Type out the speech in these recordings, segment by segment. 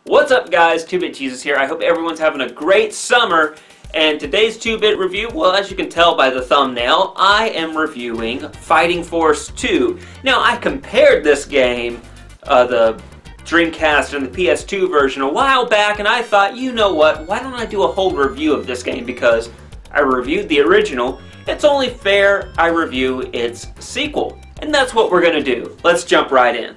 What's up guys, 2-Bit Jesus here. I hope everyone's having a great summer. And today's 2-Bit review, well, as you can tell by the thumbnail, I am reviewing Fighting Force 2. Now, I compared this game, the Dreamcast and the PS2 version a while back, and I thought, you know what, why don't I do a whole review of this game, because I reviewed the original. It's only fair I review its sequel. And that's what we're gonna do. Let's jump right in.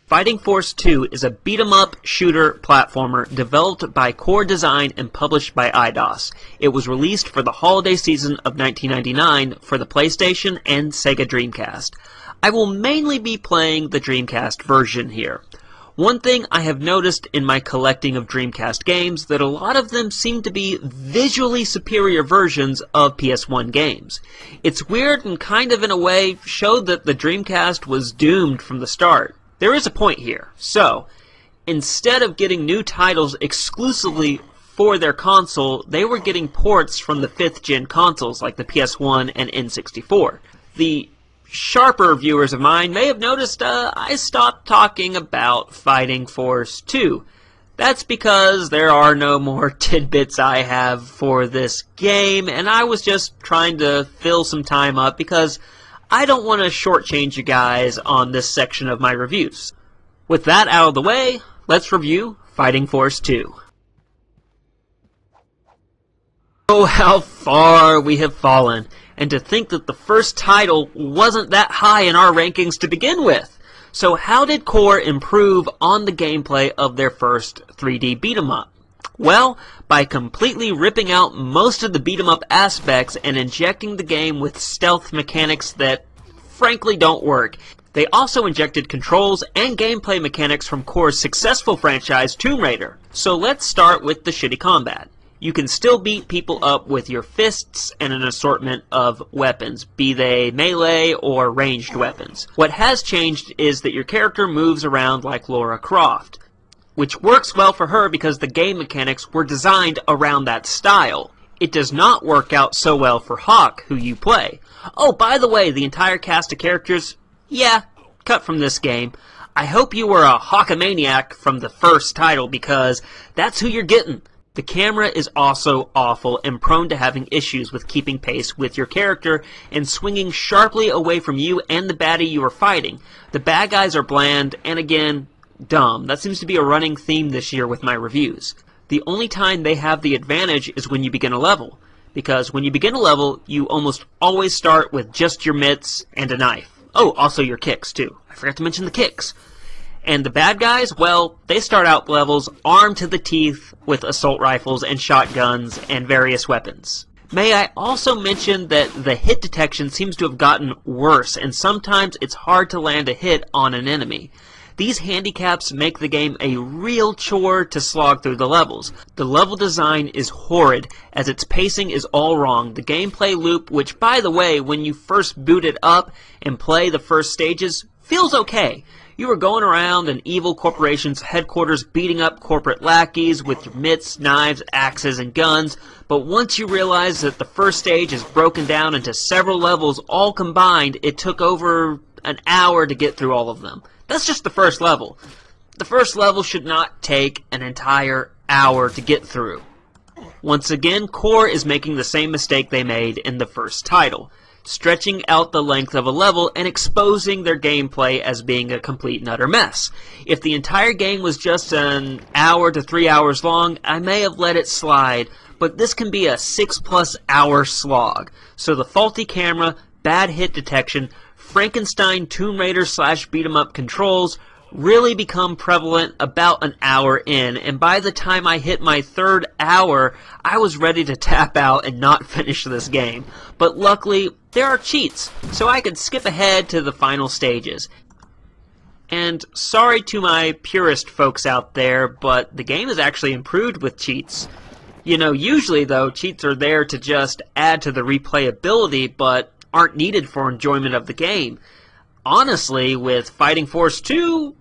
Fighting Force 2 is a beat-em-up shooter platformer developed by Core Design and published by Eidos. It was released for the holiday season of 1999 for the PlayStation and Sega Dreamcast. I will mainly be playing the Dreamcast version here. One thing I have noticed in my collecting of Dreamcast games that a lot of them seem to be visually superior versions of PS1 games. It's weird and kind of in a way showed that the Dreamcast was doomed from the start. There is a point here. So, instead of getting new titles exclusively for their console, they were getting ports from the 5th gen consoles like the PS1 and N64. The sharper viewers of mine may have noticed I stopped talking about Fighting Force 2. That's because there are no more tidbits I have for this game, and I was just trying to fill some time up because I don't want to shortchange you guys on this section of my reviews. With that out of the way, let's review Fighting Force 2. Oh, how far we have fallen, and to think that the first title wasn't that high in our rankings to begin with. So how did Core improve on the gameplay of their first 3D beat-em-up? Well, by completely ripping out most of the beat-em-up aspects and injecting the game with stealth mechanics that frankly don't work. They also injected controls and gameplay mechanics from Core's successful franchise Tomb Raider. So let's start with the shitty combat. You can still beat people up with your fists and an assortment of weapons, be they melee or ranged weapons. What has changed is that your character moves around like Lara Croft, which works well for her because the game mechanics were designed around that style. It does not work out so well for Hawk, who you play. Oh, by the way, the entire cast of characters, yeah, cut from this game. I hope you were a Hawkamaniac from the first title because that's who you're getting. The camera is also awful and prone to having issues with keeping pace with your character and swinging sharply away from you and the baddie you are fighting. The bad guys are bland and, again, dumb. That seems to be a running theme this year with my reviews. The only time they have the advantage is when you begin a level, because when you begin a level, you almost always start with just your mitts and a knife. Oh, also your kicks, too. I forgot to mention the kicks. And the bad guys, well, they start out levels armed to the teeth with assault rifles and shotguns and various weapons. May I also mention that the hit detection seems to have gotten worse, and sometimes it's hard to land a hit on an enemy. These handicaps make the game a real chore to slog through the levels. The level design is horrid, as its pacing is all wrong. The gameplay loop, which by the way, when you first boot it up and play the first stages, feels okay. You are going around an evil corporation's headquarters beating up corporate lackeys with your mitts, knives, axes, and guns, but once you realize that the first stage is broken down into several levels all combined, it took over an hour to get through all of them. That's just the first level. The first level should not take an entire hour to get through. Once again, Core is making the same mistake they made in the first title, stretching out the length of a level and exposing their gameplay as being a complete and utter mess. If the entire game was just an hour to 3 hours long, I may have let it slide, but this can be a 6+ hour slog. So the faulty camera, bad hit detection, Frankenstein Tomb Raider / beat-em-up controls really become prevalent about an hour in, and by the time I hit my third hour, I was ready to tap out and not finish this game. But luckily, there are cheats, so I could skip ahead to the final stages. And sorry to my purist folks out there, but the game is actually improved with cheats. You know, usually though, cheats are there to just add to the replayability, but aren't needed for enjoyment of the game. Honestly, with Fighting Force 2,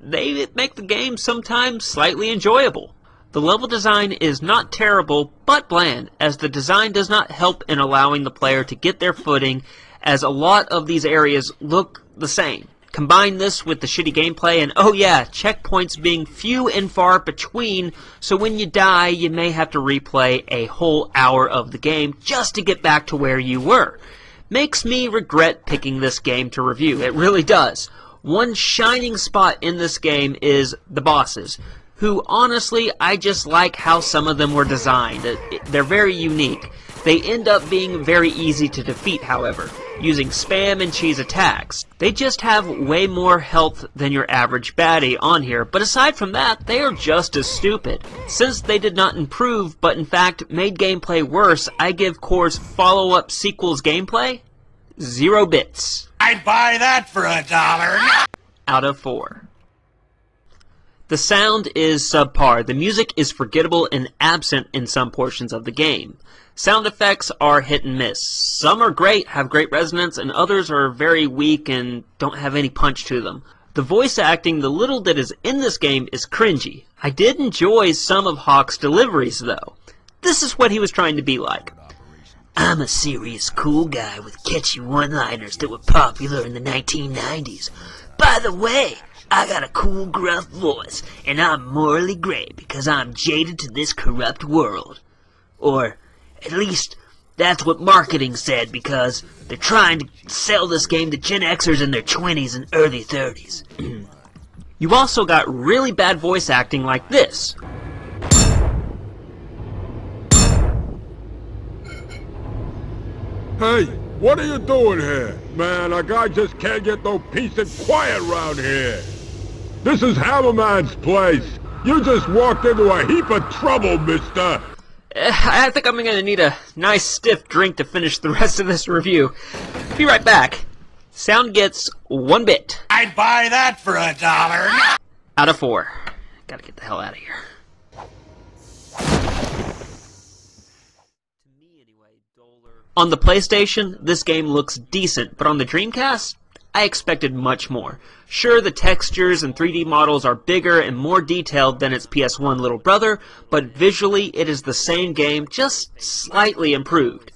they make the game sometimes slightly enjoyable. The level design is not terrible, but bland, as the design does not help in allowing the player to get their footing, as a lot of these areas look the same. Combine this with the shitty gameplay and, oh yeah, checkpoints being few and far between, so when you die, you may have to replay a whole hour of the game just to get back to where you were. Makes me regret picking this game to review. It really does. One shining spot in this game is the bosses, who honestly, I just like how some of them were designed. They're very unique. They end up being very easy to defeat, however, using spam and cheese attacks. They just have way more health than your average baddie on here, but aside from that, they are just as stupid. Since they did not improve, but in fact made gameplay worse, I give Core's follow-up sequel's gameplay 0 bits. I'd buy that for $1. Out of 4. The sound is subpar. The music is forgettable and absent in some portions of the game. Sound effects are hit and miss. Some are great, have great resonance, and others are very weak and don't have any punch to them. The voice acting, the little that is in this game, is cringy. I did enjoy some of Hawk's deliveries, though. This is what he was trying to be like. I'm a serious cool guy with catchy one-liners that were popular in the 1990s. By the way, I got a cool gruff voice, and I'm morally gray because I'm jaded to this corrupt world. Or, at least, that's what marketing said, because they're trying to sell this game to Gen Xers in their 20s and early 30s. You also got really bad voice acting like this. Hey, what are you doing here? Man, a guy just can't get no peace and quiet around here. This is Hammerman's place. You just walked into a heap of trouble, mister. I think I'm going to need a nice stiff drink to finish the rest of this review. Be right back. Sound gets 1 bit. I'd buy that for $1. Out of 4. Gotta get the hell out of here. On the PlayStation, this game looks decent, but on the Dreamcast, I expected much more. Sure, the textures and 3D models are bigger and more detailed than its PS1 little brother, but visually it is the same game, just slightly improved.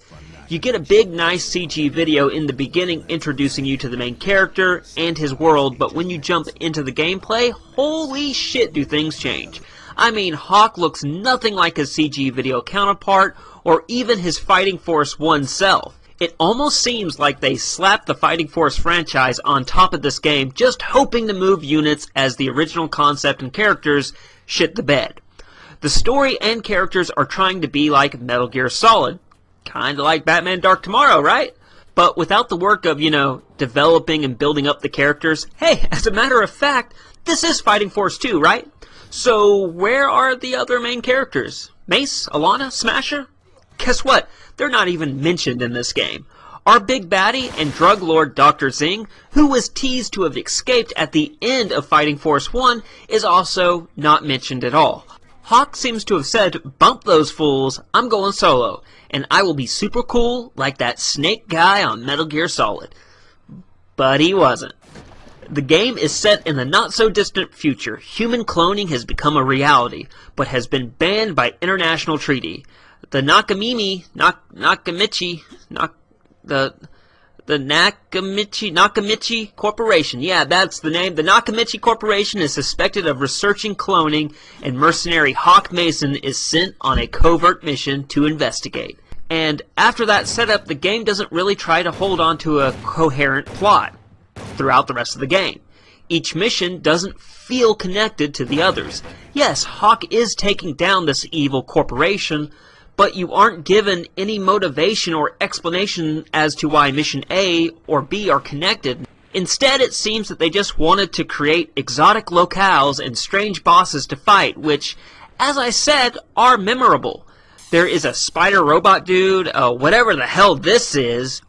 You get a big, nice CG video in the beginning introducing you to the main character and his world, but when you jump into the gameplay, holy shit do things change. I mean, Hawk looks nothing like his CG video counterpart, or even his Fighting Force 1 self. It almost seems like they slapped the Fighting Force franchise on top of this game, just hoping to move units as the original concept and characters shit the bed. The story and characters are trying to be like Metal Gear Solid. Kinda like Batman Dark Tomorrow, right? But without the work of, developing and building up the characters. Hey, as a matter of fact, this is Fighting Force 2, right? So where are the other main characters? Mace? Alana? Smasher? Guess what? They're not even mentioned in this game. Our big baddie and drug lord Dr. Zing, who was teased to have escaped at the end of Fighting Force 1, is also not mentioned at all. Hawk seems to have said, bump those fools, I'm going solo, and I will be super cool like that snake guy on Metal Gear Solid. But he wasn't. The game is set in the not-so-distant future. Human cloning has become a reality, but has been banned by international treaty. The Nakamichi Corporation, yeah, that's the name. The Nakamichi Corporation is suspected of researching cloning, and mercenary Hawk Mason is sent on a covert mission to investigate. And after that setup, the game doesn't really try to hold on to a coherent plot throughout the rest of the game. Each mission doesn't feel connected to the others. Yes, Hawk is taking down this evil corporation, but you aren't given any motivation or explanation as to why Mission A or B are connected. Instead, it seems that they just wanted to create exotic locales and strange bosses to fight, which, as I said, are memorable. There is a spider robot dude, whatever the hell this is,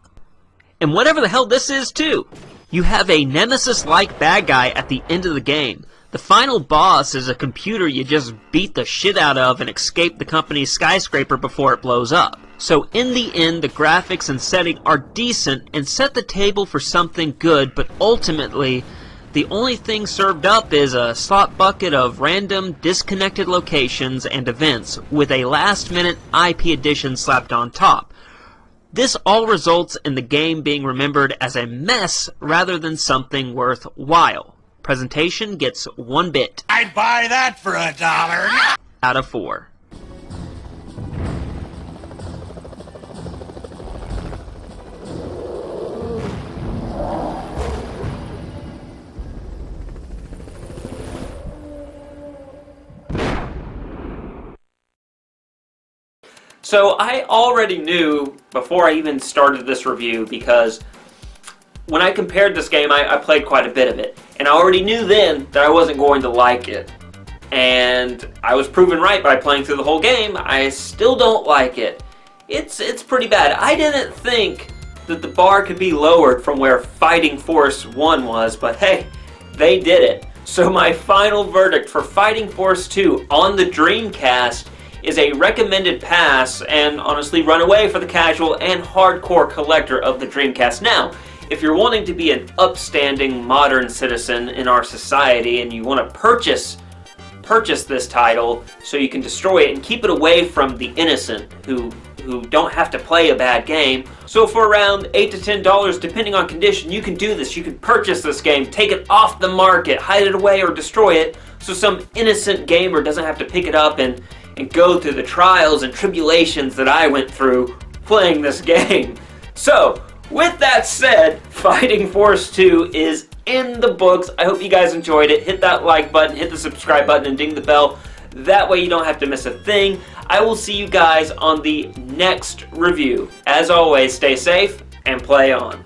and whatever the hell this is too. You have a nemesis-like bad guy at the end of the game. The final boss is a computer you just beat the shit out of and escape the company's skyscraper before it blows up. So in the end, the graphics and setting are decent and set the table for something good, but ultimately, the only thing served up is a slot bucket of random, disconnected locations and events with a last-minute IP addition slapped on top. This all results in the game being remembered as a mess rather than something worthwhile. Presentation gets 1 bit. I'd buy that for $1. Out of 4. So I already knew before I even started this review, because when I compared this game, I played quite a bit of it. And I already knew then that I wasn't going to like it. And I was proven right by playing through the whole game. I still don't like it. It's pretty bad. I didn't think that the bar could be lowered from where Fighting Force 1 was, but hey, they did it. So my final verdict for Fighting Force 2 on the Dreamcast is a recommended pass, and honestly run away for the casual and hardcore collector of the Dreamcast. Now, if you're wanting to be an upstanding modern citizen in our society and you want to purchase this title so you can destroy it and keep it away from the innocent who don't have to play a bad game, so for around $8 to $10 depending on condition, you can do this. You can purchase this game, take it off the market, hide it away or destroy it, so some innocent gamer doesn't have to pick it up and go through the trials and tribulations that I went through playing this game. So, with that said, Fighting Force 2 is in the books. I hope you guys enjoyed it. Hit that like button, hit the subscribe button, and ding the bell. That way you don't have to miss a thing. I will see you guys on the next review. As always, stay safe and play on.